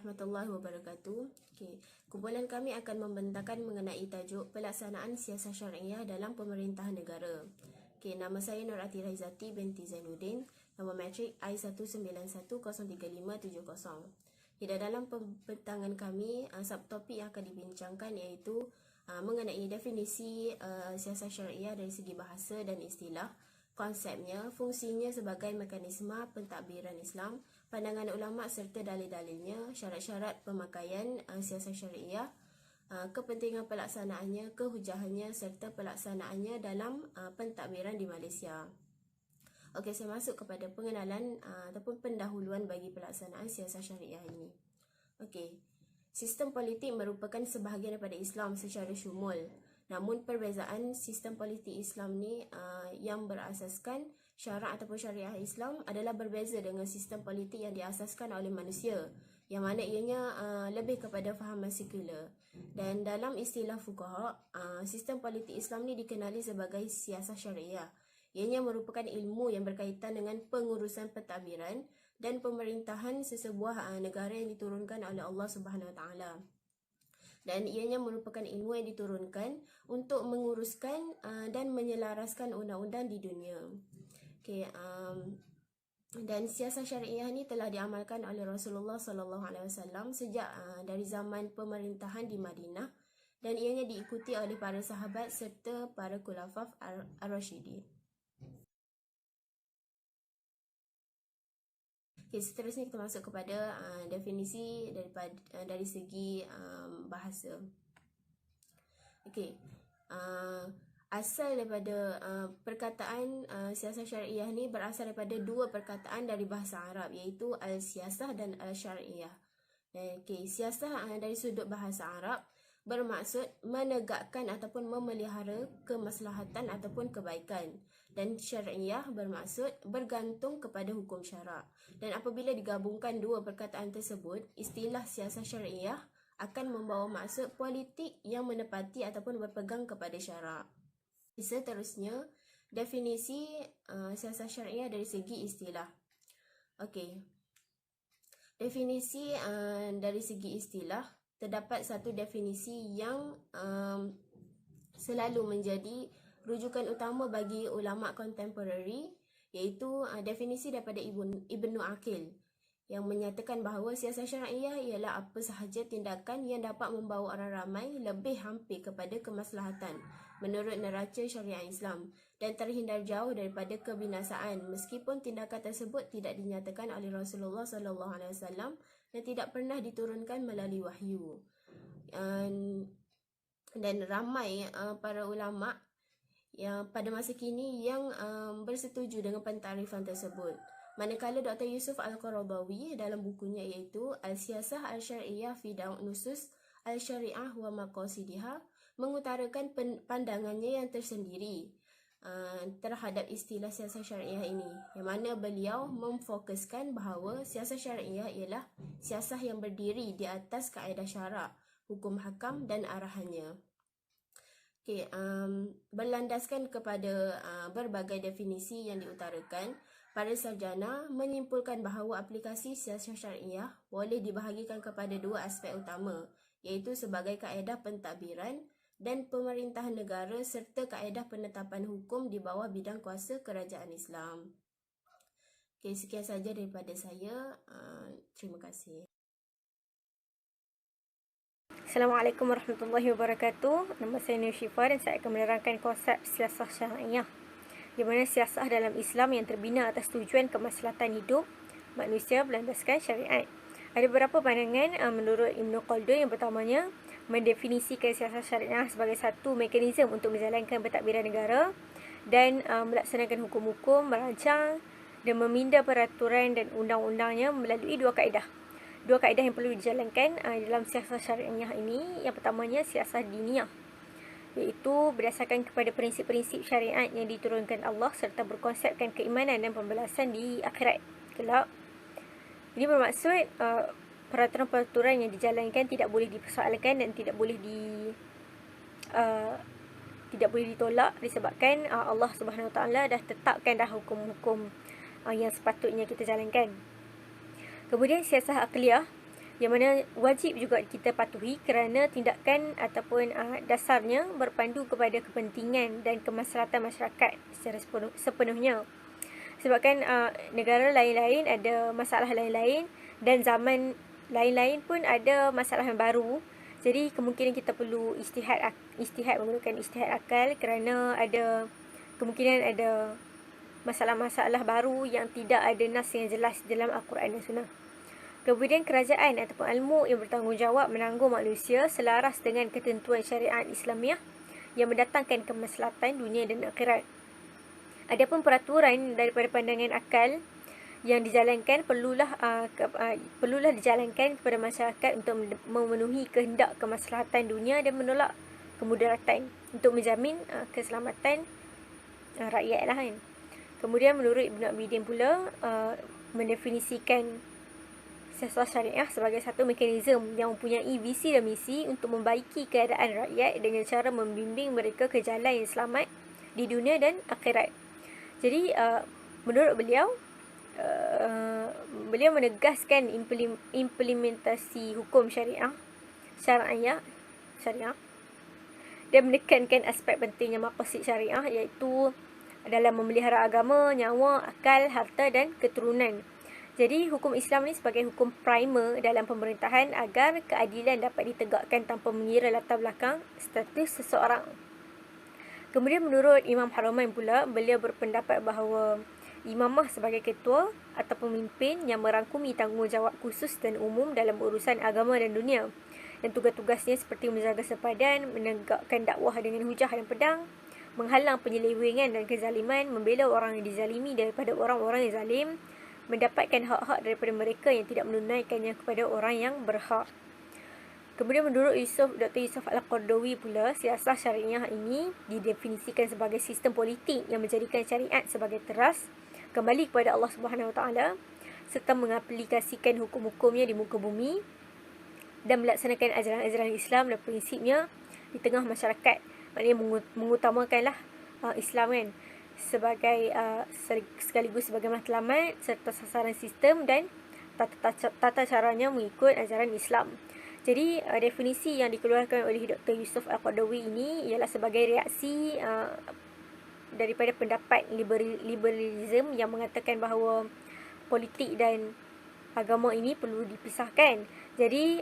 warahmatullahi wabarakatuh. Kumpulan kami akan membentangkan mengenai tajuk pelaksanaan siasat syariah dalam pemerintahan negara. Nama saya Nur Atira Izzati binti Zainuddin, nombor matrik I191035770. Dalam pembentangan kami, subtopik yang akan dibincangkan iaitu mengenai definisi siasat syariah dari segi bahasa dan istilah, konsepnya, fungsinya sebagai mekanisme pentadbiran Islam, pandangan ulama serta dalil-dalilnya, syarat-syarat pemakaian siasat syariah, kepentingan pelaksanaannya, kehujahannya serta pelaksanaannya dalam pentadbiran di Malaysia. Okey, saya masuk kepada pengenalan ataupun pendahuluan bagi pelaksanaan siasat syariah ini. Okey, sistem politik merupakan sebahagian daripada Islam secara syumul. Namun perbezaan sistem politik Islam ni yang berasaskan syarak ataupun syariah Islam adalah berbeza dengan sistem politik yang diasaskan oleh manusia, yang mana ianya lebih kepada fahaman sekular. Dan dalam istilah fuqaha, sistem politik Islam ni dikenali sebagai siasat syariah. Ianya merupakan ilmu yang berkaitan dengan pengurusan pentadbiran dan pemerintahan sesebuah negara yang diturunkan oleh Allah Subhanahu Wa Taala. Dan ianya merupakan ilmu yang diturunkan untuk menguruskan dan menyelaraskan undang-undang di dunia. Dan siasat syariah ni telah diamalkan oleh Rasulullah SAW sejak dari zaman pemerintahan di Madinah, dan ianya diikuti oleh para sahabat serta para khulafah ar-rasyidin. Seterusnya kita masuk kepada definisi dari segi bahasa. Asal daripada perkataan siasat syariah ni berasal daripada dua perkataan dari bahasa Arab, iaitu al-siasah dan al-syariah. Siasah dari sudut bahasa Arab bermaksud menegakkan ataupun memelihara kemaslahatan ataupun kebaikan, dan syariah bermaksud bergantung kepada hukum syarak. Dan apabila digabungkan dua perkataan tersebut, istilah siasat syariah akan membawa maksud politik yang menepati ataupun berpegang kepada syarak. Seterusnya, definisi siasat syariah dari segi istilah. Definisi dari segi istilah, terdapat satu definisi yang selalu menjadi rujukan utama bagi ulama kontemporari, iaitu definisi daripada Ibnu Aqil, yang menyatakan bahawa siasat syariah ialah apa sahaja tindakan yang dapat membawa orang ramai lebih hampir kepada kemaslahatan menurut neraca syariah Islam dan terhindar jauh daripada kebinasaan, meskipun tindakan tersebut tidak dinyatakan oleh Rasulullah SAW dan tidak pernah diturunkan melalui wahyu. Dan ramai para ulama yang pada masa kini yang bersetuju dengan pentarifan tersebut. Manakala Dr. Yusuf Al-Qaradawi dalam bukunya iaitu Al-Siyasah Al-Syariah fi Nusus Al-Syariah wa Maqasidiha mengutarakan pandangannya yang tersendiri terhadap istilah siasat syariah ini, yang mana beliau memfokuskan bahawa siasat syariah ialah siasah yang berdiri di atas kaedah syarak, hukum hakam dan arahannya. Berlandaskan kepada berbagai definisi yang diutarakan, para sarjana menyimpulkan bahawa aplikasi siasat syariah boleh dibahagikan kepada dua aspek utama, iaitu sebagai kaedah pentadbiran dan pemerintahan negara serta kaedah penetapan hukum di bawah bidang kuasa kerajaan Islam. Sekian saja daripada saya. Terima kasih. Assalamualaikum warahmatullahi wabarakatuh. Nama saya Nur Syifa dan saya akan menerangkan konsep siasah syariah, di mana siasah dalam Islam yang terbina atas tujuan kemaslahatan hidup manusia berlandaskan syariat. Ada beberapa pandangan menurut Ibn Khaldun. Yang pertamanya, mendefinisikan siasat syariah sebagai satu mekanisme untuk menjalankan pentadbiran negara dan melaksanakan hukum-hukum, merancang dan meminda peraturan dan undang-undangnya melalui dua kaedah. Dua kaedah yang perlu dijalankan dalam siasat syariah ini. Yang pertamanya, siasat diniyah, iaitu berdasarkan kepada prinsip-prinsip syariat yang diturunkan Allah serta berkonsepkan keimanan dan pembalasan di akhirat kelak. Ini bermaksud peraturan-peraturan yang dijalankan tidak boleh dipersoalkan dan tidak boleh ditolak, disebabkan Allah Subhanahu Wa Taala dah tetapkan dah hukum-hukum yang sepatutnya kita jalankan. Kemudian siasah akliyah, yang mana wajib juga kita patuhi kerana tindakan ataupun dasarnya berpandu kepada kepentingan dan kemaslahatan masyarakat secara sepenuhnya. Sebabkan negara lain-lain ada masalah lain-lain dan zaman lain-lain pun ada masalah yang baru. Jadi kemungkinan kita perlu menggunakan istihad akal kerana ada kemungkinan ada masalah-masalah baru yang tidak ada nas yang jelas dalam Al-Quran dan Sunnah. Kemudian kerajaan ataupun ilmu yang bertanggungjawab menanggung manusia selaras dengan ketentuan syariat Islamiah yang mendatangkan kemaslahatan dunia dan akhirat. Adapun peraturan daripada pandangan akal yang dijalankan perlulah dijalankan kepada masyarakat untuk memenuhi kehendak kemaslahatan dunia dan menolak kemudaratan untuk menjamin keselamatan rakyat lah kan. Kemudian menurut Ibn Abidin pula mendefinisikan siasah syariah sebagai satu mekanisme yang mempunyai visi dan misi untuk membaiki keadaan rakyat dengan cara membimbing mereka ke jalan yang selamat di dunia dan akhirat. Jadi menurut beliau menegaskan implementasi hukum syariah dan menekankan aspek pentingnya maqasid syariah iaitu dalam memelihara agama, nyawa, akal, harta dan keturunan. Jadi hukum Islam ni sebagai hukum primer dalam pemerintahan agar keadilan dapat ditegakkan tanpa mengira latar belakang status seseorang. Kemudian menurut Imam Haramain pula, beliau berpendapat bahawa imamah sebagai ketua atau pemimpin yang merangkumi tanggungjawab khusus dan umum dalam urusan agama dan dunia. Dan tugas-tugasnya seperti menjaga sepadan, menegakkan dakwah dengan hujah dan pedang, menghalang penyelewengan dan kezaliman, membela orang yang dizalimi daripada orang-orang yang zalim, mendapatkan hak-hak daripada mereka yang tidak menunaikannya kepada orang yang berhak. Kemudian menurut Dr. Yusuf Al-Qaradawi pula, siasah syariah ini didefinisikan sebagai sistem politik yang menjadikan syariat sebagai teras kembali kepada Allah Subhanahu Wa Taala serta mengaplikasikan hukum-hukumnya di muka bumi dan melaksanakan ajaran-ajaran Islam dan prinsipnya di tengah masyarakat. Maknanya mengutamakanlah Islam kan sebagai sekaligus sebagai matlamat serta sasaran sistem dan tata caranya mengikut ajaran Islam. Jadi definisi yang dikeluarkan oleh Dr. Yusuf Al-Qaradawi ini ialah sebagai reaksi daripada pendapat liberalism yang mengatakan bahawa politik dan agama ini perlu dipisahkan. Jadi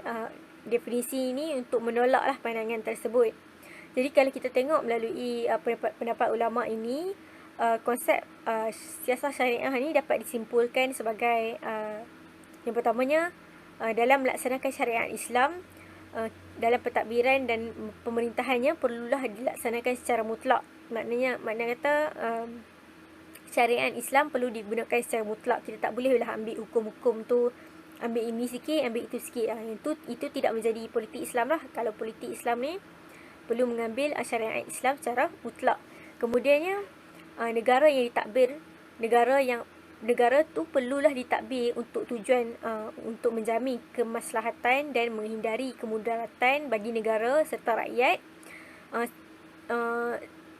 definisi ini untuk menolaklah pandangan tersebut. Jadi kalau kita tengok melalui pendapat ulama ini, konsep siasah syariah ini dapat disimpulkan sebagai yang pertamanya dalam melaksanakan syariat Islam dalam pentadbiran dan pemerintahannya perlulah dilaksanakan secara mutlak. Makna kata syariat Islam perlu digunakan secara mutlak. Kita tak bolehlah ambil hukum-hukum tu, ambil ini sikit, ambil itu sikit. Itu tidak menjadi politik Islam lah. Kalau politik Islam ni perlu mengambil syariat Islam secara mutlak. Kemudiannya negara yang ditadbir, negara tu perlulah ditadbir untuk tujuan untuk menjamin kemaslahatan dan menghindari kemudaratan bagi negara serta rakyat,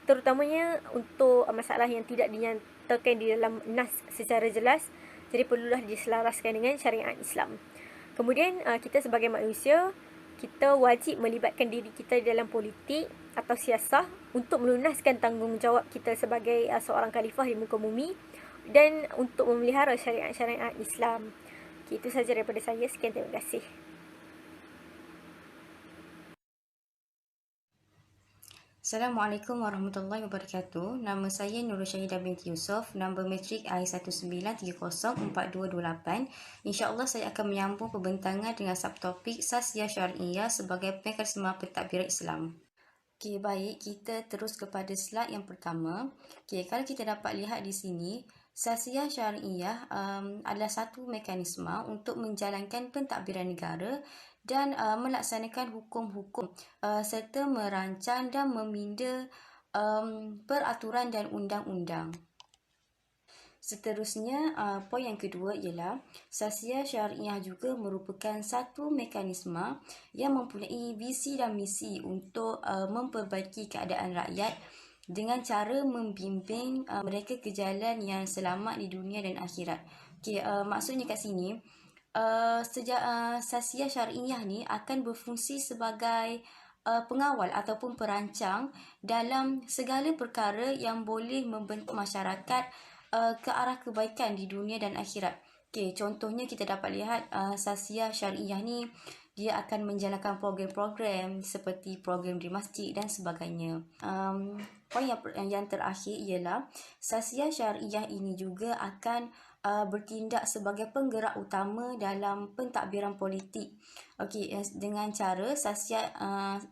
terutamanya untuk masalah yang tidak dinyatakan di dalam nas secara jelas. Jadi perlulah diselaraskan dengan syariat Islam. Kemudian kita sebagai manusia, kita wajib melibatkan diri kita dalam politik atau siasah untuk melunaskan tanggungjawab kita sebagai seorang khalifah di muka bumi dan untuk memelihara syariat-syariat Islam. Itu sahaja daripada saya. Sekian, terima kasih. Assalamualaikum warahmatullahi wabarakatuh. Nama saya Nurul Syahidah binti Yusof. Nombor matrik I19304228. InsyaAllah saya akan menyambung pembentangan dengan subtopik Sasiah Syariah sebagai mekanisme pentadbiran Islam. Okey, baik, kita terus kepada slide yang pertama. Okey, kalau kita dapat lihat di sini, Sasiah Syariah adalah satu mekanisme untuk menjalankan pentadbiran negara dan melaksanakan hukum-hukum serta merancang dan meminda peraturan dan undang-undang. Seterusnya, poin yang kedua ialah Sasiah Syariah juga merupakan satu mekanisme yang mempunyai visi dan misi untuk memperbaiki keadaan rakyat dengan cara membimbing mereka ke jalan yang selamat di dunia dan akhirat. Okay, maksudnya kat sini, Sasiah Syariah ni akan berfungsi sebagai pengawal ataupun perancang dalam segala perkara yang boleh membentuk masyarakat ke arah kebaikan di dunia dan akhirat. Okey, contohnya kita dapat lihat Sasiah Syariah ni dia akan menjalankan program-program seperti program di masjid dan sebagainya. Poin yang terakhir ialah Sasiah Syariah ini juga akan bertindak sebagai penggerak utama dalam pentadbiran politik. Okey, dengan cara Sasiah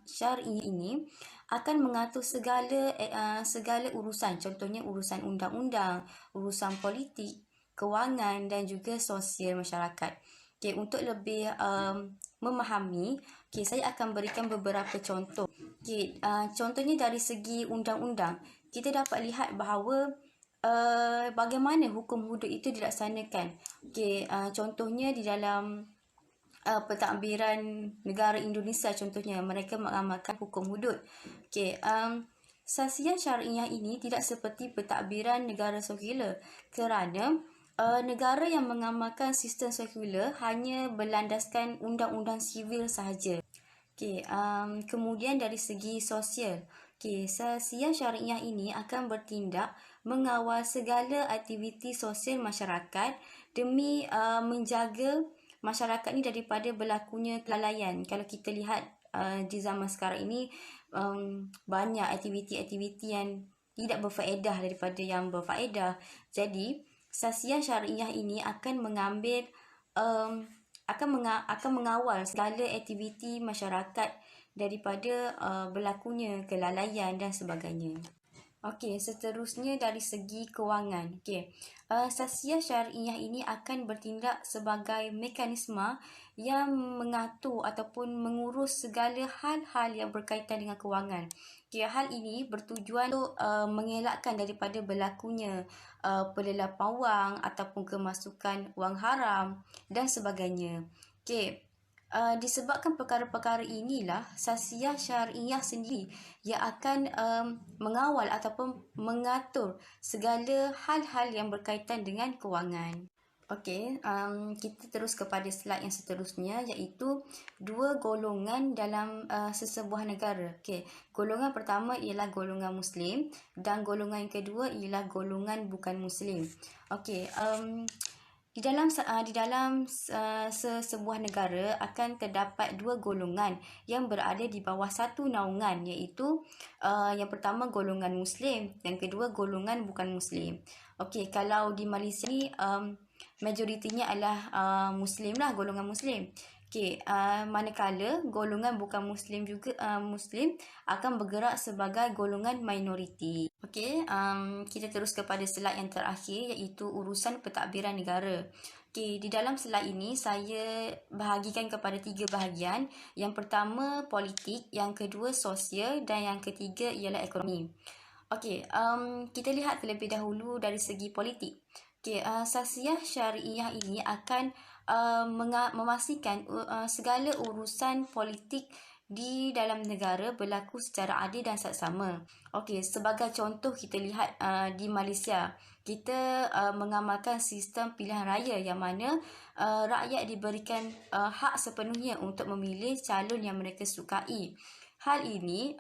Syariah ini akan mengatur segala urusan, contohnya urusan undang-undang, urusan politik, kewangan dan juga sosial masyarakat. Okay, untuk lebih memahami, saya akan berikan beberapa contoh. Okay, contohnya dari segi undang-undang, kita dapat lihat bahawa bagaimana hukum hudud itu dilaksanakan. Okay, contohnya di dalam pentadbiran negara Indonesia, contohnya mereka mengamalkan hukum hudud. Okay, Sasiah Syariah ini tidak seperti pentadbiran negara sekular kerana negara yang mengamalkan sistem sekular hanya berlandaskan undang-undang sivil sahaja. Okay, kemudian dari segi sosial, Sasiah Syariah ini akan bertindak mengawal segala aktiviti sosial masyarakat demi menjaga masyarakat ni daripada berlakunya kelalaian. Kalau kita lihat di zaman sekarang ini, banyak aktiviti-aktiviti yang tidak berfaedah daripada yang berfaedah. Jadi Sasiah Syariah ini akan mengambil akan mengawal segala aktiviti masyarakat daripada berlakunya kelalaian dan sebagainya. Okey, seterusnya dari segi kewangan. Sasiah Syariah ini akan bertindak sebagai mekanisme yang mengatur ataupun mengurus segala hal-hal yang berkaitan dengan kewangan. Hal ini bertujuan untuk mengelakkan daripada berlakunya pelelapan wang ataupun kemasukan wang haram dan sebagainya. Disebabkan perkara-perkara inilah Sasiah Syariah sendiri yang akan mengawal ataupun mengatur segala hal-hal yang berkaitan dengan kewangan. Okey, kita terus kepada slide yang seterusnya, iaitu dua golongan dalam sesebuah negara. Golongan pertama ialah golongan Muslim dan golongan yang kedua ialah golongan bukan Muslim. Di dalam sebuah negara akan terdapat dua golongan yang berada di bawah satu naungan, iaitu yang pertama golongan Muslim, yang kedua golongan bukan Muslim. Kalau di Malaysia ni majoritinya adalah Muslim lah, golongan Muslim. Manakala golongan bukan Muslim juga Muslim akan bergerak sebagai golongan minoriti. Kita terus kepada slide yang terakhir, iaitu urusan pentadbiran negara. Di dalam slide ini saya bahagikan kepada tiga bahagian. Yang pertama politik, yang kedua sosial dan yang ketiga ialah ekonomi. Kita lihat terlebih dahulu dari segi politik. Sasiah Syariah ini akan memastikan segala urusan politik di dalam negara berlaku secara adil dan saksama. Sebagai contoh, kita lihat di Malaysia, kita mengamalkan sistem pilihan raya yang mana rakyat diberikan hak sepenuhnya untuk memilih calon yang mereka sukai. Hal ini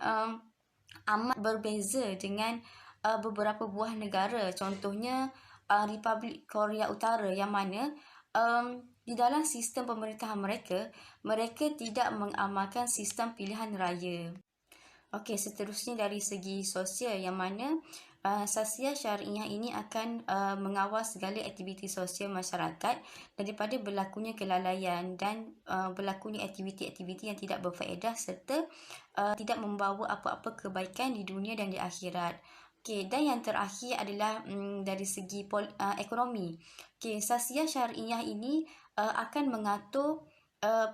amat berbeza dengan beberapa buah negara, contohnya Republik Korea Utara, yang mana di dalam sistem pemerintahan mereka tidak mengamalkan sistem pilihan raya. Seterusnya dari segi sosial, yang mana Sasiah Syariah ini akan mengawal segala aktiviti sosial masyarakat daripada berlakunya kelalaian dan berlakunya aktiviti-aktiviti yang tidak berfaedah serta tidak membawa apa-apa kebaikan di dunia dan di akhirat. Dan yang terakhir adalah dari segi ekonomi. Sasiah Syariah ini akan mengatur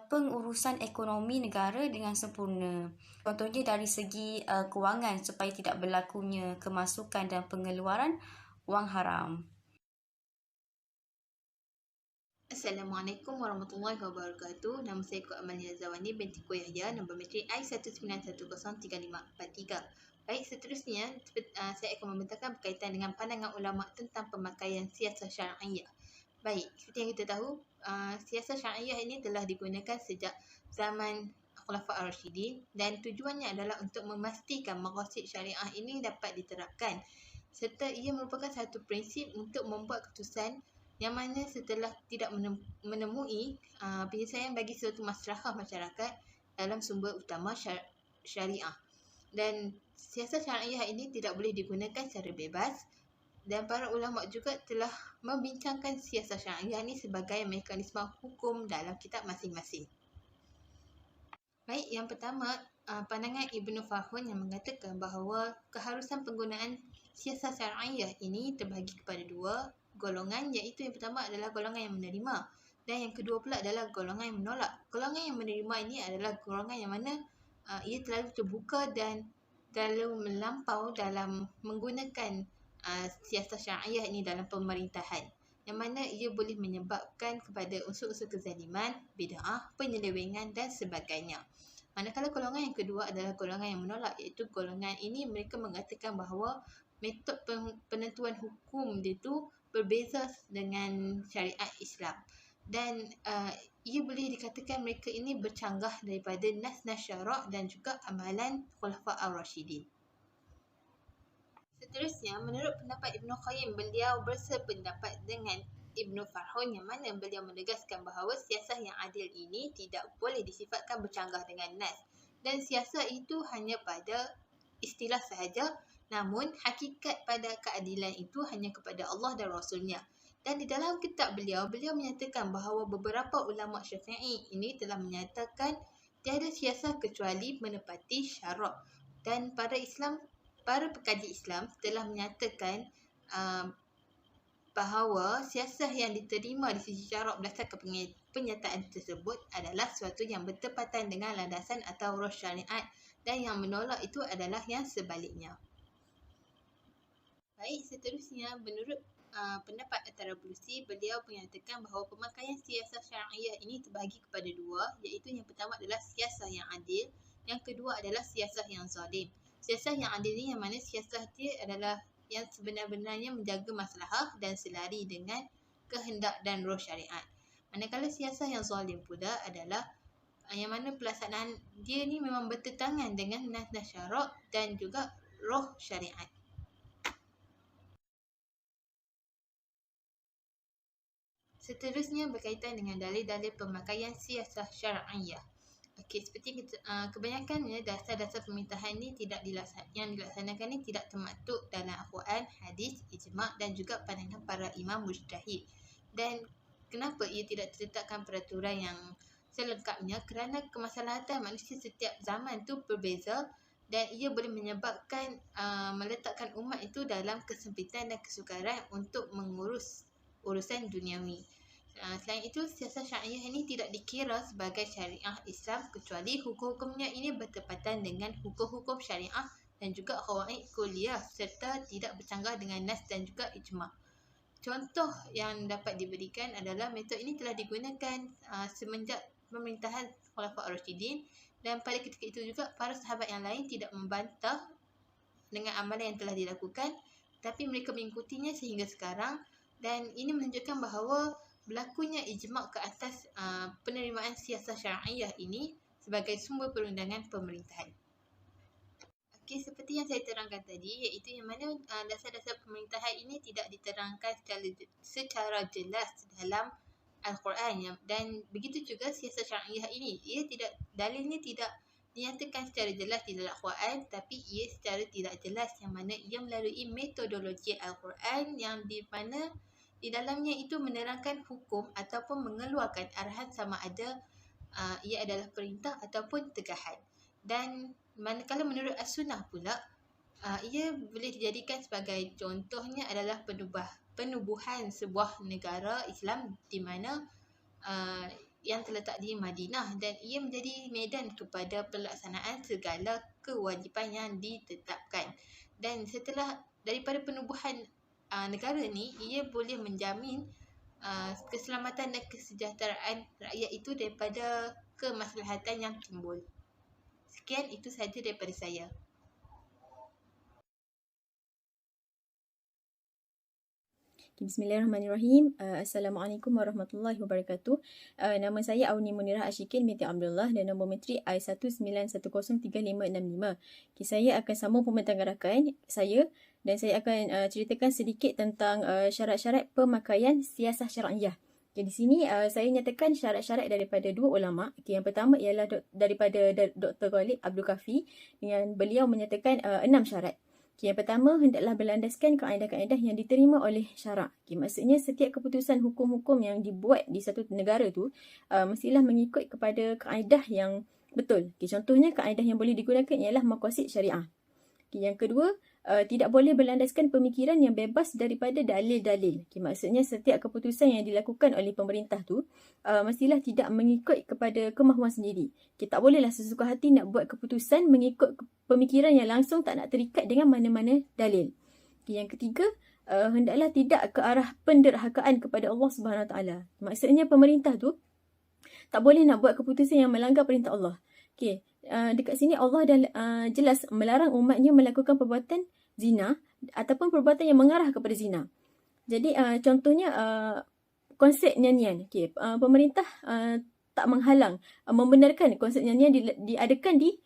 pengurusan ekonomi negara dengan sempurna. Contohnya dari segi kewangan, supaya tidak berlakunya kemasukan dan pengeluaran wang haram. Assalamualaikum warahmatullahi wabarakatuh. Nama saya Kak Amalia Zawani binti Ko Yahya, nombor matrik I191053543. Baik, seterusnya saya akan membentangkan berkaitan dengan pandangan ulama tentang pemakaian siasah syariah. Baik, seperti yang kita tahu, siasat syariah ini telah digunakan sejak zaman Khulafa Ar-Rasyidin dan tujuannya adalah untuk memastikan maqasid syariah ini dapat diterapkan serta ia merupakan satu prinsip untuk membuat keputusan yang mana setelah tidak menemui penyelesaian bagi suatu maslahah masyarakat dalam sumber utama syariah. Dan siasat syariah ini tidak boleh digunakan secara bebas dan para ulama juga telah membincangkan siasat syariah ini sebagai mekanisme hukum dalam kitab masing-masing. Baik, yang pertama, pandangan Ibnu Farhun yang mengatakan bahawa keharusan penggunaan siasat syariah ini terbahagi kepada dua golongan, iaitu yang pertama adalah golongan yang menerima dan yang kedua pula adalah golongan yang menolak. Golongan yang menerima ini adalah golongan yang mana ia terlalu terbuka dan terlalu melampau dalam menggunakan siasat syariah ini dalam pemerintahan, yang mana ia boleh menyebabkan kepada unsur-unsur kezaliman, bid'ah, penyelewengan dan sebagainya. Manakala golongan yang kedua adalah golongan yang menolak, iaitu golongan ini mereka mengatakan bahawa metod penentuan hukum itu berbeza dengan syariat Islam dan ia boleh dikatakan mereka ini bercanggah daripada nas-nas syarak dan juga amalan Khulafa Ar-Rasyidin. Seterusnya, menurut pendapat Ibnu Qayyim, beliau bersependapat dengan Ibnu Farhun yang mana beliau menegaskan bahawa siasat yang adil ini tidak boleh disifatkan bercanggah dengan nas dan siasat itu hanya pada istilah sahaja, namun hakikat pada keadilan itu hanya kepada Allah dan Rasulnya. Dan di dalam kitab beliau menyatakan bahawa beberapa ulama Syafi'i ini telah menyatakan tiada siasat kecuali menepati syarak, dan para pekaji Islam telah menyatakan bahawa siasat yang diterima di sisi syarak berdasarkan penyataan tersebut adalah sesuatu yang bertepatan dengan landasan atau ruh syariat dan yang menolak itu adalah yang sebaliknya. Baik, seterusnya menurut pendapat At-Tarablusi, beliau menyatakan bahawa pemakaian siasat syariah ini terbahagi kepada dua, iaitu yang pertama adalah siasat yang adil, yang kedua adalah siasat yang zalim. Siasat yang adil ini yang mana siasat dia adalah yang sebenar-benarnya menjaga maslahah dan selari dengan kehendak dan roh syariat. Manakala siasat yang zalim pula adalah yang mana pelaksanaan dia ni memang bertentangan dengan nas-nas syarak dan juga roh syariat. Seterusnya berkaitan dengan dalil-dalil pemakaian siasat syariah. Okey, seperti kebanyakannya dasar-dasar pemerintahan ni yang dilaksanakan ni tidak termaktub dalam Al-Quran, hadis, ijma' dan juga pandangan para imam mujtahid. Dan kenapa ia tidak diletakkan peraturan yang selengkapnya? Kerana kemaslahatan manusia setiap zaman tu berbeza dan ia boleh menyebabkan meletakkan umat itu dalam kesempitan dan kesukaran untuk mengurus urusan duniawi. Selain itu, siasat syariah ini tidak dikira sebagai syariah Islam kecuali hukum-hukumnya ini bertepatan dengan hukum-hukum syariah dan juga qawaid kuliah serta tidak bercanggah dengan nas dan juga ijma'. Contoh yang dapat diberikan adalah metod ini telah digunakan semenjak pemerintahan Khulafa Ar-Rasyidin dan pada ketika itu juga para sahabat yang lain tidak membantah dengan amalan yang telah dilakukan, tapi mereka mengikutinya sehingga sekarang, dan ini menunjukkan bahawa berlakunya ijma' ke atas penerimaan siasat syariah ini sebagai sumber perundangan pemerintahan. Okey, seperti yang saya terangkan tadi, iaitu yang mana dasar-dasar pemerintahan ini tidak diterangkan secara jelas dalam Al-Quran, dan begitu juga siasat syariah ini, dalilnya tidak dinyatakan secara jelas di dalam Al-Quran, tapi ia secara tidak jelas yang mana ia melalui metodologi Al-Quran yang di mana di dalamnya itu menerangkan hukum ataupun mengeluarkan arahan sama ada ia adalah perintah ataupun tegahan. Dan manakala menurut As-Sunnah pula, ia boleh dijadikan sebagai contohnya adalah penubuhan sebuah negara Islam di mana yang terletak di Madinah, dan ia menjadi medan kepada pelaksanaan segala kewajipan yang ditetapkan. Dan setelah daripada penubuhan negara ni, ia boleh menjamin keselamatan dan kesejahteraan rakyat itu daripada kemaslahatan yang timbul. Sekian, itu sahaja daripada saya. Bismillahirrahmanirrahim. Assalamualaikum warahmatullahi wabarakatuh. Nama saya Auni Munirah Ashikin binti Abdullah dan nombor metrik I191035665. Saya akan sambung pembincangan rakan saya dan saya akan ceritakan sedikit tentang syarat-syarat pemakaian siasah syar'iyah. Di sini saya nyatakan syarat-syarat daripada dua ulama. Yang pertama ialah daripada Dr. Ghalib Abdul Kafi, dengan beliau menyatakan 6 syarat. Yang pertama, hendaklah berlandaskan kaedah-kaedah yang diterima oleh syarak. Maksudnya setiap keputusan hukum-hukum yang dibuat di satu negara tu mestilah mengikut kepada kaedah yang betul. Contohnya kaedah yang boleh digunakan ialah maqasid syariah. Yang kedua, tidak boleh berlandaskan pemikiran yang bebas daripada dalil-dalil. Maksudnya setiap keputusan yang dilakukan oleh pemerintah tu mestilah tidak mengikut kepada kemahuan sendiri. Tak bolehlah sesuka hati nak buat keputusan mengikut pemikiran yang langsung tak nak terikat dengan mana-mana dalil. Yang ketiga, hendaklah tidak ke arah penderhakaan kepada Allah Subhanahu Wa Taala. Maksudnya pemerintah tu tak boleh nak buat keputusan yang melanggar perintah Allah. Dekat sini Allah dah jelas melarang umatnya melakukan perbuatan zina ataupun perbuatan yang mengarah kepada zina. Jadi contohnya konsep nyanyian. Pemerintah tak menghalang membenarkan konsep nyanyian diadakan di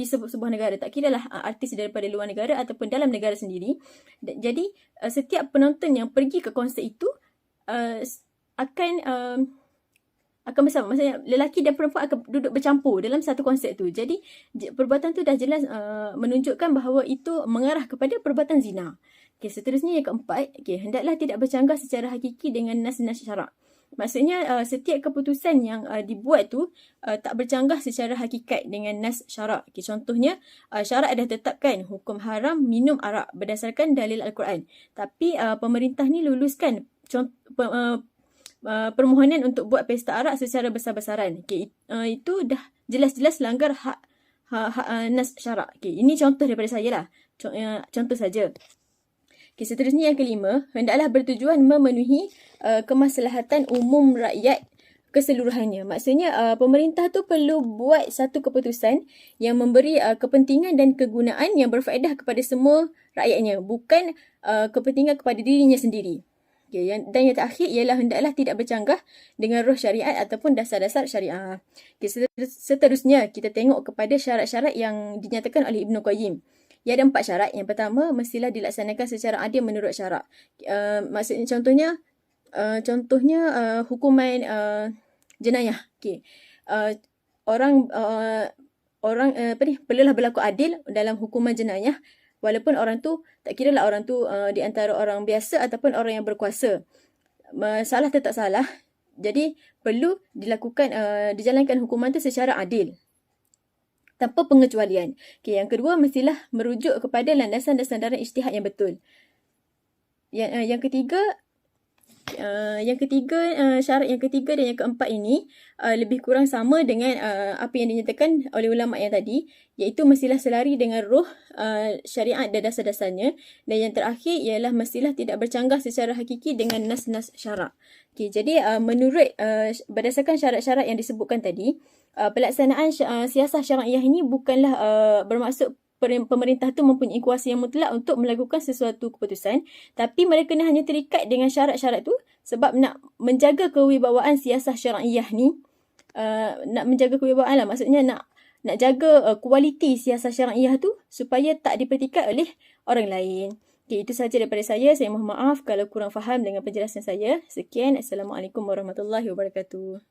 sebuah negara. Tak kira lah artis daripada luar negara ataupun dalam negara sendiri. Jadi setiap penonton yang pergi ke konsert itu akan bersama. Maksudnya lelaki dan perempuan akan duduk bercampur dalam satu konsep tu. Jadi perbuatan tu dah jelas menunjukkan bahawa itu mengarah kepada perbuatan zina. Seterusnya yang keempat, hendaklah tidak bercanggah secara hakiki dengan nas-nas syarak. Maksudnya setiap keputusan yang dibuat tu tak bercanggah secara hakikat dengan nas syarak. Contohnya syarak dah tetapkan hukum haram minum arak berdasarkan dalil Al-Quran. Tapi pemerintah ni luluskan permohonan untuk buat pesta arak secara besar-besaran. Itu dah jelas-jelas langgar hak nas syarak. Ini contoh daripada saya lah. Contoh saja. Seterusnya yang kelima, hendaklah bertujuan memenuhi kemaslahatan umum rakyat keseluruhannya. Maksudnya pemerintah tu perlu buat satu keputusan yang memberi kepentingan dan kegunaan yang berfaedah kepada semua rakyatnya, bukan kepentingan kepada dirinya sendiri. Dan yang terakhir ialah hendaklah tidak bercanggah dengan roh syariat ataupun dasar-dasar syariah. Seterusnya kita tengok kepada syarat-syarat yang dinyatakan oleh Ibnu Qayyim. Ia ada 4 syarat. Yang pertama, mestilah dilaksanakan secara adil menurut syarak. Maksudnya contohnya hukuman jenayah. Orang perlulah berlaku adil dalam hukuman jenayah. Walaupun orang tu, tak kira lah orang tu di antara orang biasa ataupun orang yang berkuasa. Salah tetap salah. Jadi perlu dijalankan hukuman tu secara adil, tanpa pengecualian. Yang kedua, mestilah merujuk kepada landasan dan sandaran ijtihad yang betul. Yang ketiga, syarat yang ketiga dan yang keempat ini lebih kurang sama dengan apa yang dinyatakan oleh ulama yang tadi, iaitu mestilah selari dengan roh syariat dan dasar-dasarnya. Dan yang terakhir ialah mestilah tidak bercanggah secara hakiki dengan nas-nas syarak. Jadi menurut berdasarkan syarat-syarat yang disebutkan tadi, pelaksanaan siasah syar'iyah ini bukanlah bermaksud pemerintah tu mempunyai kuasa yang mutlak untuk melakukan sesuatu keputusan, tapi mereka hanya terikat dengan syarat-syarat tu sebab nak menjaga kewibawaan siasah syar'iyah ni. Nak menjaga kewibawaan lah, maksudnya nak jaga kualiti siasah syar'iyah tu supaya tak dipertikat oleh orang lain. Itu sahaja daripada saya. Saya mohon maaf kalau kurang faham dengan penjelasan saya. Sekian. Assalamualaikum warahmatullahi wabarakatuh.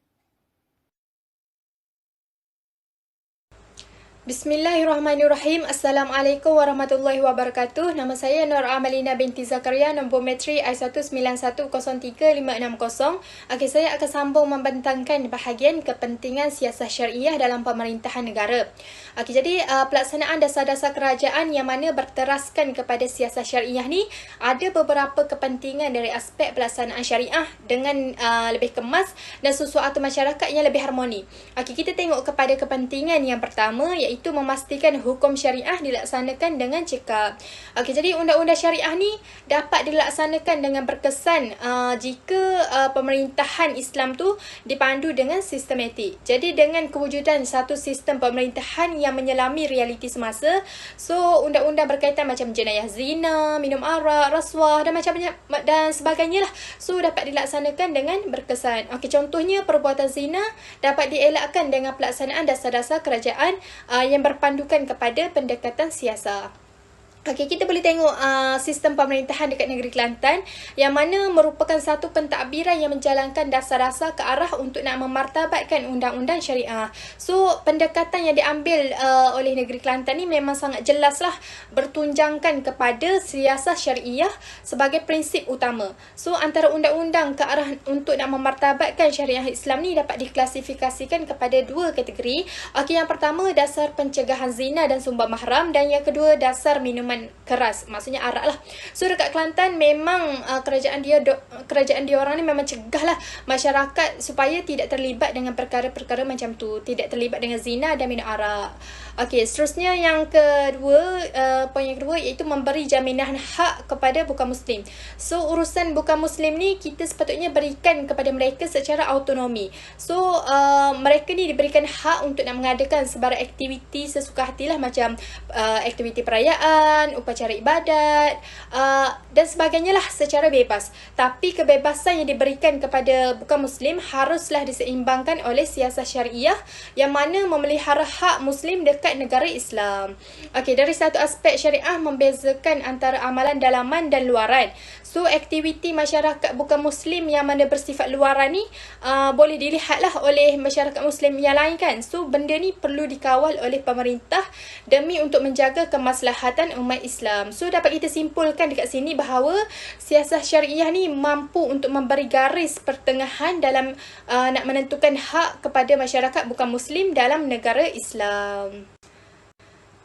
Bismillahirrahmanirrahim. Assalamualaikum warahmatullahi wabarakatuh. Nama saya Nur Amalina binti Zakaria, nombor metrik I191035660. Saya akan sambung membentangkan bahagian kepentingan siasah syariah dalam pemerintahan negara. Jadi pelaksanaan dasar-dasar kerajaan yang mana berteraskan kepada siasah syariah ni ada beberapa kepentingan dari aspek pelaksanaan syariah dengan lebih kemas dan sesuatu masyarakat yang lebih harmoni. Kita tengok kepada kepentingan yang pertama, iaitu iaitu memastikan hukum syariah dilaksanakan dengan cekap. Okey, jadi undang-undang syariah ni dapat dilaksanakan dengan berkesan jika pemerintahan Islam tu dipandu dengan sistematik. Jadi dengan kewujudan satu sistem pemerintahan yang menyelami realiti semasa, so undang-undang berkaitan macam jenayah zina, minum arak, rasuah dan sebagainya lah, so dapat dilaksanakan dengan berkesan. Okey, contohnya perbuatan zina dapat dielakkan dengan pelaksanaan dasar-dasar kerajaan yang berpandukan kepada pendekatan siasah. Okey, kita boleh tengok sistem pemerintahan dekat negeri Kelantan yang mana merupakan satu pentadbiran yang menjalankan dasar-dasar ke arah untuk nak memartabatkan undang-undang syariah. So, pendekatan yang diambil oleh negeri Kelantan ni memang sangat jelaslah bertunjangkan kepada siasah syariah sebagai prinsip utama. So, antara undang-undang ke arah untuk nak memartabatkan syariah Islam ni dapat diklasifikasikan kepada dua kategori. Okey, yang pertama dasar pencegahan zina dan sumbang mahram, dan yang kedua dasar minuman keras, maksudnya arak lah. So dekat Kelantan memang kerajaan dia orang ni memang cegah lah masyarakat supaya tidak terlibat dengan perkara-perkara macam tu, tidak terlibat dengan zina dan minum arak. Okey, seterusnya yang kedua, poin yang kedua iaitu memberi jaminan hak kepada bukan Muslim. So urusan bukan Muslim ni kita sepatutnya berikan kepada mereka secara autonomi. So mereka ni diberikan hak untuk nak mengadakan sebarang aktiviti sesuka hatilah, macam aktiviti perayaan, upacara ibadat dan sebagainya lah secara bebas. Tapi kebebasan yang diberikan kepada bukan Muslim haruslah diseimbangkan oleh siasah syariah yang mana memelihara hak Muslim dekat negara Islam. Okey, dari satu aspek syariah membezakan antara amalan dalaman dan luaran. So aktiviti masyarakat bukan Muslim yang mana bersifat luaran ni boleh dilihatlah oleh masyarakat Muslim yang lain kan. So benda ni perlu dikawal oleh pemerintah demi untuk menjaga kemaslahatan umat Islam. So dapat kita simpulkan dekat sini bahawa siasah syariah ni mampu untuk memberi garis pertengahan dalam nak menentukan hak kepada masyarakat bukan Muslim dalam negara Islam.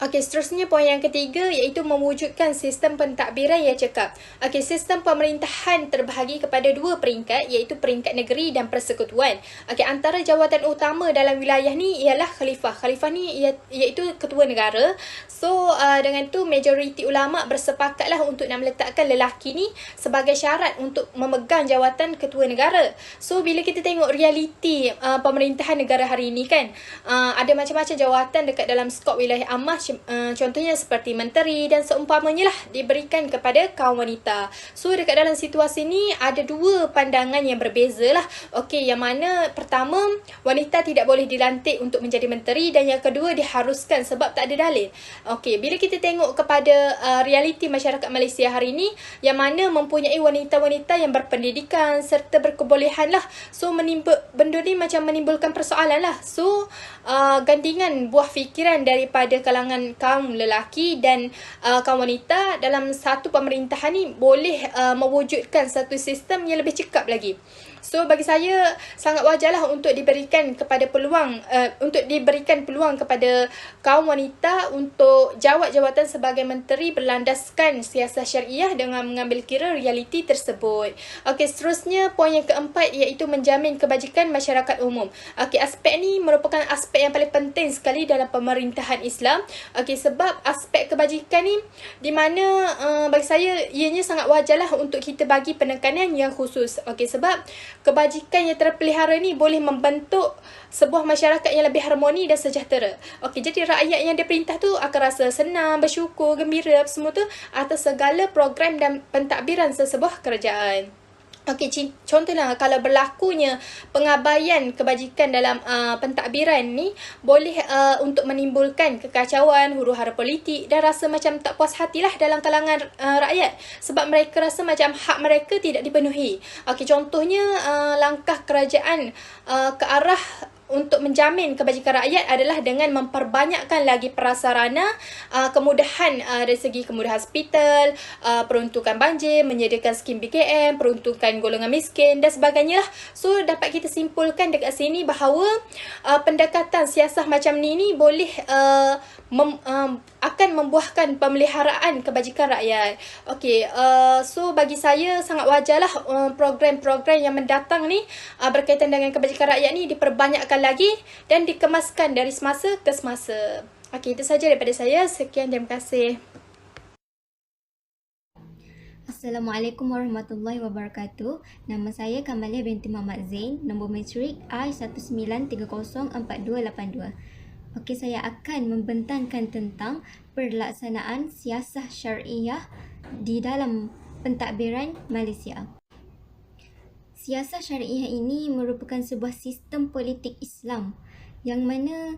Okey, seterusnya poin yang ketiga iaitu mewujudkan sistem pentadbiran yang cekap. Okey, sistem pemerintahan terbahagi kepada dua peringkat iaitu peringkat negeri dan persekutuan. Okey, antara jawatan utama dalam wilayah ni ialah khalifah. Khalifah ni iaitu ketua negara. So, dengan tu majoriti ulama bersepakatlah untuk nak meletakkan lelaki ni sebagai syarat untuk memegang jawatan ketua negara. So, bila kita tengok realiti pemerintahan negara hari ini kan, ada macam-macam jawatan dekat dalam skop wilayah ammah. Contohnya seperti menteri dan seumpamanya lah diberikan kepada kaum wanita. So dekat dalam situasi ni ada dua pandangan yang berbeza lah. Okey, yang mana pertama wanita tidak boleh dilantik untuk menjadi menteri, dan yang kedua diharuskan sebab tak ada dalil. Okey, bila kita tengok kepada realiti masyarakat Malaysia hari ni yang mana mempunyai wanita-wanita yang berpendidikan serta berkebolehan lah. So benda ni macam menimbulkan persoalan lah. So gandingan buah fikiran daripada kalangan kaum lelaki dan kaum wanita dalam satu pemerintahan ni boleh mewujudkan satu sistem yang lebih cekap lagi. So bagi saya sangat wajarlah untuk diberikan peluang kepada kaum wanita untuk jawatan sebagai menteri berlandaskan siasah syariah dengan mengambil kira realiti tersebut. Okey, seterusnya poin yang keempat iaitu menjamin kebajikan masyarakat umum. Okey, aspek ni merupakan aspek yang paling penting sekali dalam pemerintahan Islam. Okey, sebab aspek kebajikan ni di mana bagi saya ianya sangat wajarlah untuk kita bagi penekanan yang khusus. Okey, sebab kebajikan yang terpelihara ni boleh membentuk sebuah masyarakat yang lebih harmoni dan sejahtera. Okey, jadi rakyat yang diperintah tu akan rasa senang, bersyukur, gembira semua tu atas segala program dan pentadbiran sesebuah kerajaan. Okey, contohlah kalau berlakunya pengabaian kebajikan dalam pentadbiran ni boleh untuk menimbulkan kekacauan, huru-hara politik dan rasa macam tak puas hatilah dalam kalangan rakyat sebab mereka rasa macam hak mereka tidak dipenuhi. Okey, contohnya langkah kerajaan ke arah untuk menjamin kebajikan rakyat adalah dengan memperbanyakkan lagi prasarana, kemudahan dari segi kemudahan hospital, peruntukan banjir, menyediakan skim BKM, peruntukan golongan miskin dan sebagainya lah. So dapat kita simpulkan dekat sini bahawa pendekatan siasah macam ni boleh akan membuahkan pemeliharaan kebajikan rakyat. Okey, so bagi saya sangat wajarlah program-program yang mendatang ni berkaitan dengan kebajikan rakyat ni diperbanyakkan lagi dan dikemaskan dari semasa ke semasa. Okey, itu saja daripada saya. Sekian, terima kasih. Assalamualaikum warahmatullahi wabarakatuh. Nama saya Kamalia binti Muhammad Zain, nombor matrik I19304282. Okey, saya akan membentangkan tentang pelaksanaan siasah syariah di dalam pentadbiran Malaysia. Siasah syariah ini merupakan sebuah sistem politik Islam yang mana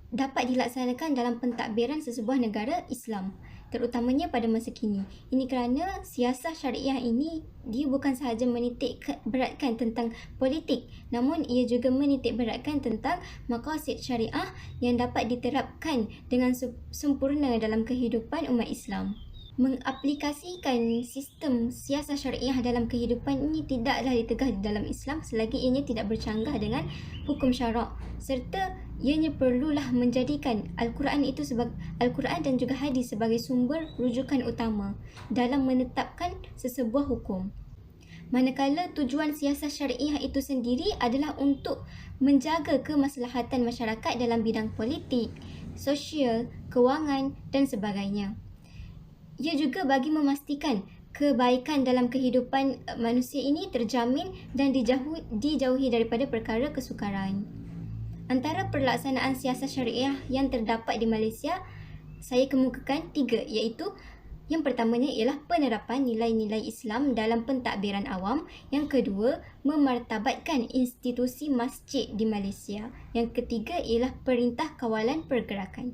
dapat dilaksanakan dalam pentadbiran sesebuah negara Islam, terutamanya pada masa kini. Ini kerana siasah syariah ini dia bukan sahaja menitik beratkan tentang politik, namun ia juga menitik beratkan tentang maqasid syariah yang dapat diterapkan dengan sempurna dalam kehidupan umat Islam. Mengaplikasikan sistem siasah syariah dalam kehidupan ini tidaklah ditegah di dalam Islam selagi ianya tidak bercanggah dengan hukum syarak, serta ianya perlulah menjadikan Al-Quran dan juga hadis sebagai sumber rujukan utama dalam menetapkan sesebuah hukum. Manakala tujuan siasah syariah itu sendiri adalah untuk menjaga kemaslahatan masyarakat dalam bidang politik, sosial, kewangan dan sebagainya. Ia juga bagi memastikan kebaikan dalam kehidupan manusia ini terjamin dan dijauhi daripada perkara kesukaran. Antara pelaksanaan siasah syariah yang terdapat di Malaysia, saya kemukakan 3, iaitu yang pertamanya ialah penerapan nilai-nilai Islam dalam pentadbiran awam. Yang kedua, memartabatkan institusi masjid di Malaysia. Yang ketiga ialah perintah kawalan pergerakan.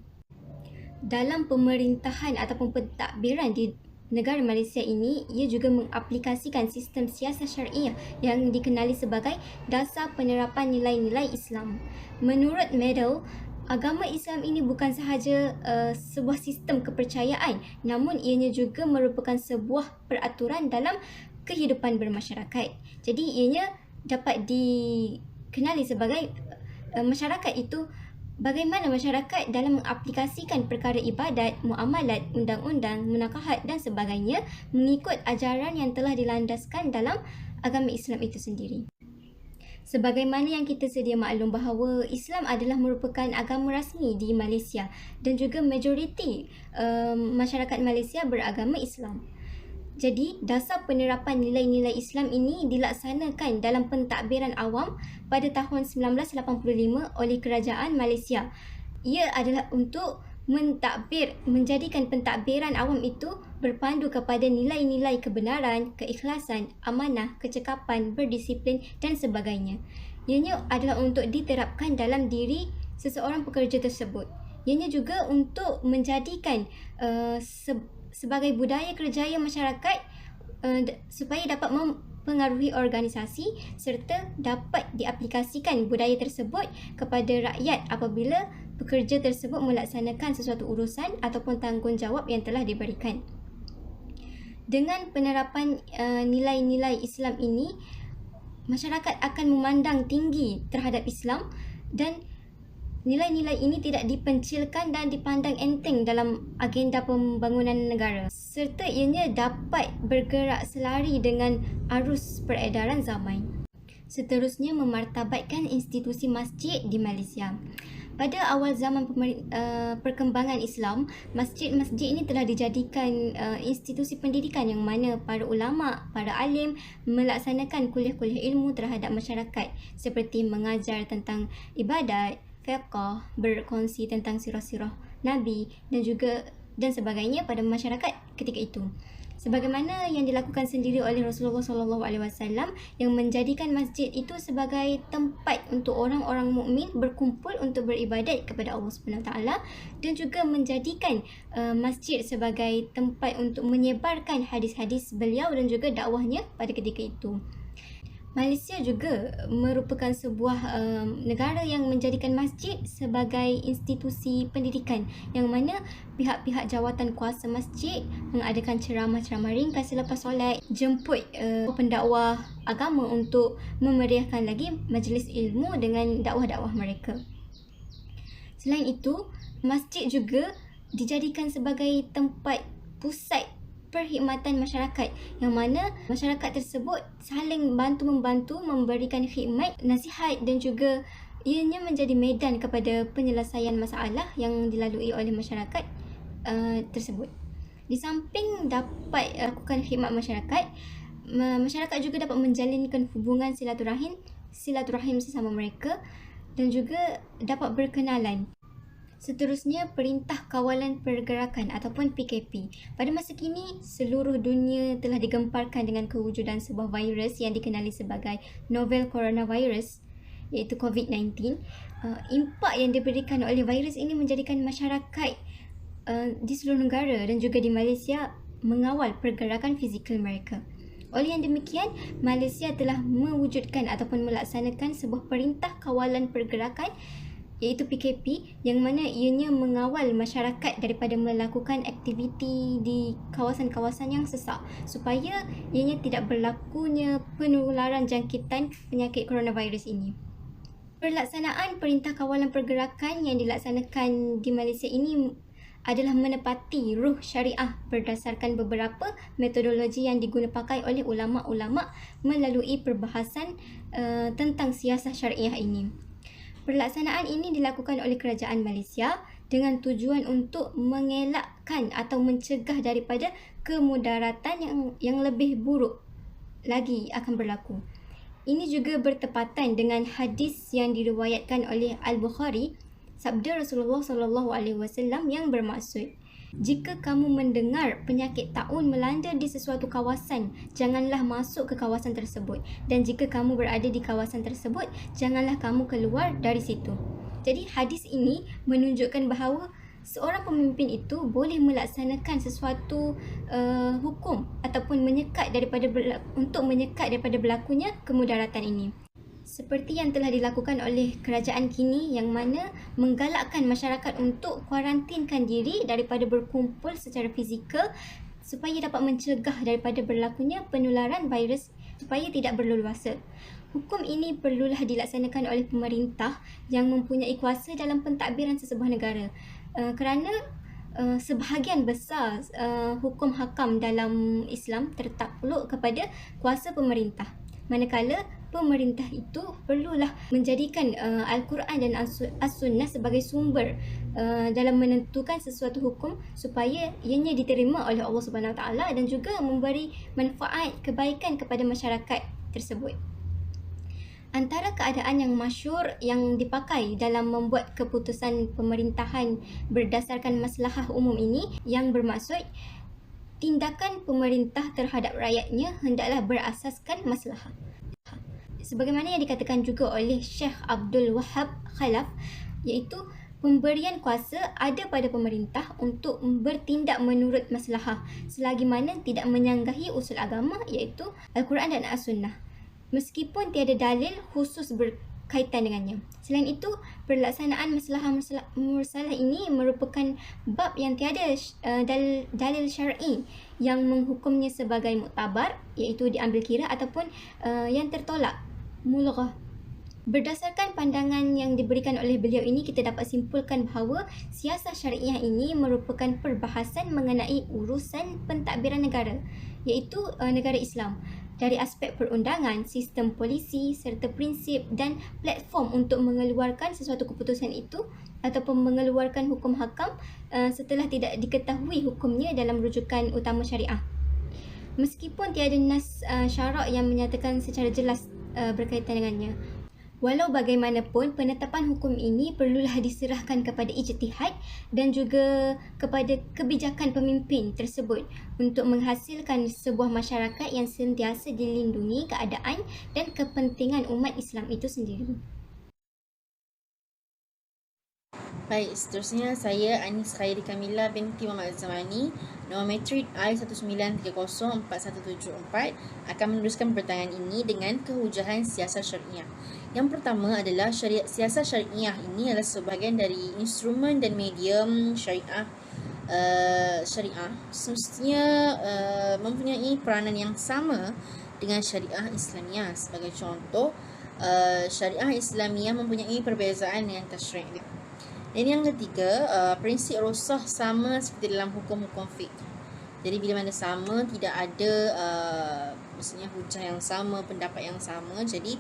Dalam pemerintahan ataupun pentadbiran di negara Malaysia ini, ia juga mengaplikasikan sistem siasah syariah yang dikenali sebagai dasar penerapan nilai-nilai Islam. Menurut Medal, agama Islam ini bukan sahaja sebuah sistem kepercayaan, namun ianya juga merupakan sebuah peraturan dalam kehidupan bermasyarakat. Jadi ianya dapat dikenali sebagai masyarakat itu, bagaimana masyarakat dalam mengaplikasikan perkara ibadat, muamalat, undang-undang, munakahat dan sebagainya mengikut ajaran yang telah dilandaskan dalam agama Islam itu sendiri. Sebagaimana yang kita sedia maklum bahawa Islam adalah merupakan agama rasmi di Malaysia dan juga majoriti masyarakat Malaysia beragama Islam. Jadi, dasar penerapan nilai-nilai Islam ini dilaksanakan dalam pentadbiran awam pada tahun 1985 oleh Kerajaan Malaysia. Ia adalah untuk menjadikan pentadbiran awam itu berpandu kepada nilai-nilai kebenaran, keikhlasan, amanah, kecekapan, berdisiplin dan sebagainya. Ianya adalah untuk diterapkan dalam diri seseorang pekerja tersebut. Ianya juga untuk menjadikan sebagai budaya kerjaya masyarakat supaya dapat mempengaruhi organisasi serta dapat diaplikasikan budaya tersebut kepada rakyat apabila pekerja tersebut melaksanakan sesuatu urusan ataupun tanggungjawab yang telah diberikan. Dengan penerapan nilai-nilai Islam ini, masyarakat akan memandang tinggi terhadap Islam dan nilai-nilai ini tidak dipencilkan dan dipandang enteng dalam agenda pembangunan negara, serta ianya dapat bergerak selari dengan arus peredaran zaman. Seterusnya, memartabatkan institusi masjid di Malaysia. Pada awal zaman perkembangan Islam, masjid-masjid ini telah dijadikan institusi pendidikan yang mana para ulama, para alim melaksanakan kuliah-kuliah ilmu terhadap masyarakat seperti mengajar tentang ibadat, fiqh, berkongsi tentang sirah-sirah Nabi dan sebagainya pada masyarakat ketika itu. Sebagaimana yang dilakukan sendiri oleh Rasulullah SAW yang menjadikan masjid itu sebagai tempat untuk orang-orang mukmin berkumpul untuk beribadat kepada Allah SWT dan juga menjadikan masjid sebagai tempat untuk menyebarkan hadis-hadis beliau dan juga dakwahnya pada ketika itu. Malaysia juga merupakan sebuah negara yang menjadikan masjid sebagai institusi pendidikan yang mana pihak-pihak jawatan kuasa masjid mengadakan ceramah-ceramah ringkas selepas solat, jemput pendakwah agama untuk memeriahkan lagi majlis ilmu dengan dakwah-dakwah mereka. Selain itu, masjid juga dijadikan sebagai tempat pusat perkhidmatan masyarakat yang mana masyarakat tersebut saling bantu-membantu memberikan khidmat, nasihat dan juga ianya menjadi medan kepada penyelesaian masalah yang dilalui oleh masyarakat tersebut. Di samping dapat lakukan khidmat masyarakat, masyarakat juga dapat menjalinkan hubungan silaturahim sesama mereka dan juga dapat berkenalan. Seterusnya, Perintah Kawalan Pergerakan ataupun PKP. Pada masa kini, seluruh dunia telah digemparkan dengan kewujudan sebuah virus yang dikenali sebagai novel coronavirus, iaitu COVID-19. Impak yang diberikan oleh virus ini menjadikan masyarakat di seluruh negara dan juga di Malaysia mengawal pergerakan fizikal mereka. Oleh yang demikian, Malaysia telah mewujudkan ataupun melaksanakan sebuah Perintah Kawalan Pergerakan iaitu PKP, yang mana ianya mengawal masyarakat daripada melakukan aktiviti di kawasan-kawasan yang sesak supaya ianya tidak berlakunya penularan jangkitan penyakit coronavirus ini. Pelaksanaan Perintah Kawalan Pergerakan yang dilaksanakan di Malaysia ini adalah menepati ruh syariah berdasarkan beberapa metodologi yang digunapakai oleh ulama'-ulama' melalui perbahasan tentang siasah syariah ini. Pelaksanaan ini dilakukan oleh kerajaan Malaysia dengan tujuan untuk mengelakkan atau mencegah daripada kemudaratan yang lebih buruk lagi akan berlaku. Ini juga bertepatan dengan hadis yang diriwayatkan oleh Al-Bukhari, sabda Rasulullah SAW yang bermaksud, jika kamu mendengar penyakit taun melanda di sesuatu kawasan, janganlah masuk ke kawasan tersebut. Dan jika kamu berada di kawasan tersebut, janganlah kamu keluar dari situ. Jadi hadis ini menunjukkan bahawa seorang pemimpin itu boleh melaksanakan sesuatu hukum ataupun untuk menyekat daripada berlakunya kemudaratan ini. Seperti yang telah dilakukan oleh kerajaan kini yang mana menggalakkan masyarakat untuk kuarantinkan diri daripada berkumpul secara fizikal supaya dapat mencegah daripada berlakunya penularan virus supaya tidak berleluasa. Hukum ini perlulah dilaksanakan oleh pemerintah yang mempunyai kuasa dalam pentadbiran sesebuah negara kerana sebahagian besar hukum hakam dalam Islam tertakluk kepada kuasa pemerintah. Manakala pemerintah itu perlulah menjadikan Al-Quran dan As-Sunnah sebagai sumber dalam menentukan sesuatu hukum supaya ianya diterima oleh Allah Subhanahu Wa Taala dan juga memberi manfaat kebaikan kepada masyarakat tersebut. Antara keadaan yang masyhur yang dipakai dalam membuat keputusan pemerintahan berdasarkan maslahah umum ini yang bermaksud tindakan pemerintah terhadap rakyatnya hendaklah berasaskan maslahah. Sebagaimana yang dikatakan juga oleh Syekh Abdul Wahab Khalaf, iaitu pemberian kuasa ada pada pemerintah untuk bertindak menurut maslahah selagi mana tidak menyanggahi usul agama iaitu Al-Quran dan As-Sunnah, meskipun tiada dalil khusus berkaitan dengannya. Selain itu, pelaksanaan masalah ini merupakan bab yang tiada dalil syar'i yang menghukumnya sebagai muktabar, iaitu diambil kira ataupun yang tertolak, mulghah. Berdasarkan pandangan yang diberikan oleh beliau ini, kita dapat simpulkan bahawa siasah syariah ini merupakan perbahasan mengenai urusan pentadbiran negara, iaitu negara Islam. Dari aspek perundangan, sistem polisi serta prinsip dan platform untuk mengeluarkan sesuatu keputusan itu ataupun mengeluarkan hukum hakam setelah tidak diketahui hukumnya dalam rujukan utama syariah. Meskipun tiada nas syarak yang menyatakan secara jelas berkaitan dengannya. Walau bagaimanapun, penetapan hukum ini perlulah diserahkan kepada ijtihad dan juga kepada kebijakan pemimpin tersebut untuk menghasilkan sebuah masyarakat yang sentiasa dilindungi keadaan dan kepentingan umat Islam itu sendiri. Baik, seterusnya saya Anis Khairi Kamila binti Muhammad Zamani, nombor matrik I193041774 akan meneruskan pertanyaan ini dengan kehujahan siasah syariah. Yang pertama adalah siasah syariah ini adalah sebahagian dari instrumen dan medium syariah semestinya mempunyai peranan yang sama dengan syariah Islamiah. Sebagai contoh, syariah Islamiah mempunyai perbezaan dengan tasyri'. Dan yang ketiga, prinsip rosah sama seperti dalam hukum-hukum fiqh. Jadi bila mana sama, tidak ada maksudnya hujah yang sama, pendapat yang sama. Jadi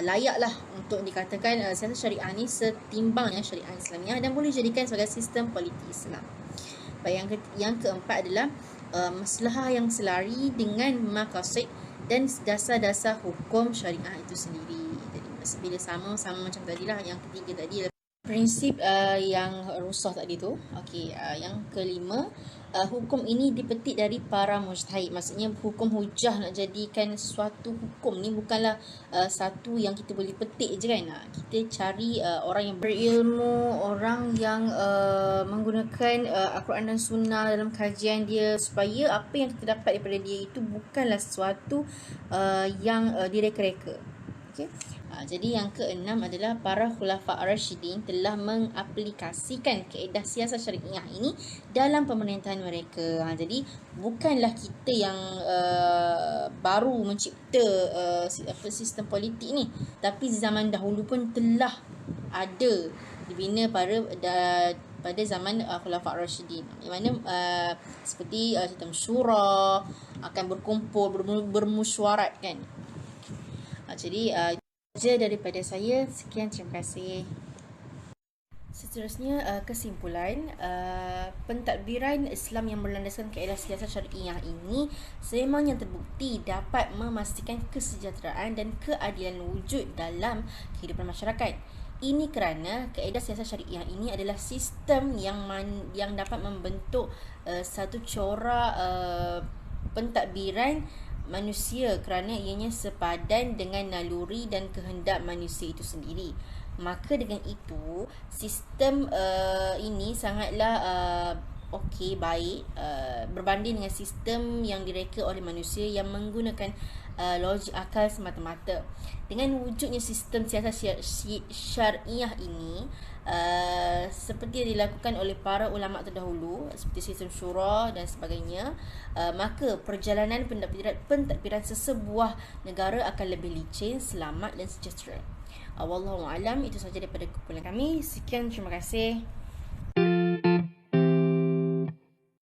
layaklah untuk dikatakan siasat syariah ni setimbang dengan syariah Islamiah dan boleh dijadikan sebagai sistem politik Islam. Baik, yang keempat adalah maslahah yang selari dengan maqasid dan dasar-dasar hukum syariah itu sendiri. Jadi bila sama macam tadilah, yang ketiga tadi prinsip yang rusak tadi tu. Okey, yang kelima, hukum ini dipetik dari para mujtahid. Maksudnya hukum hujah, nak jadikan sesuatu hukum ni bukanlah satu yang kita boleh petik je kan. Kita cari orang yang berilmu, orang yang menggunakan Al-Quran dan Sunnah dalam kajian dia, supaya apa yang kita dapat daripada dia itu bukanlah sesuatu yang direka-reka. Okey. Jadi yang keenam adalah para khulafa ar-rasyidin telah mengaplikasikan kaedah siasat syariah ini dalam pemerintahan mereka. Jadi bukanlah kita yang baru mencipta sistem politik ni, tapi zaman dahulu pun telah ada dibina pada zaman khulafa ar-rasyidin, di mana seperti sistem syura, akan berkumpul, bermusyawarat kan. Jadi saja daripada saya. Sekian, terima kasih. Seterusnya, kesimpulan, pentadbiran Islam yang berlandaskan kaedah siasat syariah ini sememangnya terbukti dapat memastikan kesejahteraan dan keadilan wujud dalam kehidupan masyarakat. Ini kerana kaedah siasat syariah ini adalah sistem yang dapat membentuk satu corak pentadbiran manusia kerana ianya sepadan dengan naluri dan kehendak manusia itu sendiri. Maka dengan itu, sistem ini sangatlah baik berbanding dengan sistem yang direka oleh manusia yang menggunakan logik akal semata-mata. Dengan wujudnya sistem siasat syariah ini, seperti yang dilakukan oleh para ulama terdahulu, seperti sistem syura dan sebagainya, maka perjalanan pentadbiran sesebuah negara akan lebih licin, selamat dan sejahtera. Wallahu a'lam. Itu sahaja daripada kumpulan kami. Sekian, terima kasih.